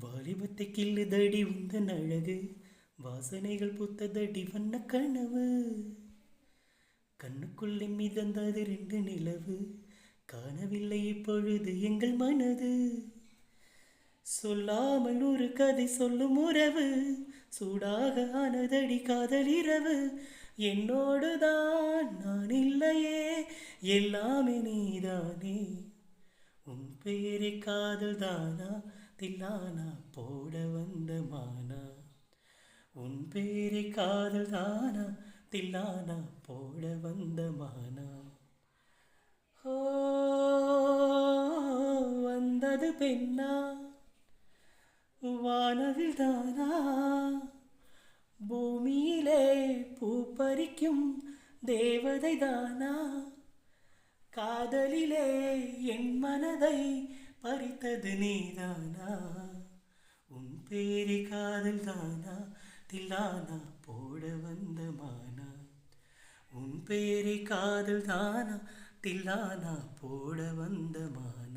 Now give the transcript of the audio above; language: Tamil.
வாலிபத்தை கிள்ளுதடி உந்தன் அழகு, வாசனைகள் பூத்ததடி வண்ண கனவு. கண்ணுக்குள்ளே மிதந்தது ரெண்டு நிலவு, காணவில்லை இப்பொழுது எங்கள் மனது. சொல்லாமல் ஒரு கதை சொல்லும் உறவு, சூடாக ஆனதடி காதல் இரவு. என்னோடுதான் நான் இல்லையே, எல்லாமே நீதானே. உன் பேரை காதல் தானா, தில்லானா போட வந்த மானா. உன் பேரை காதல் தானா, தில்லானா போட வந்த மானா. ஓ, வந்தது பெண்ணா, வானவில் தானா, பூமியிலே பூ பறிக்கும் தேவதை தானா. காதலிலே என் மனதை பறித்தது நீதானா. உன் பேரை காதல் தானா, தில்லானா போட வந்த மானா. உன் பேரை காதல் தானா, தில்லானா போட வந்த மானா.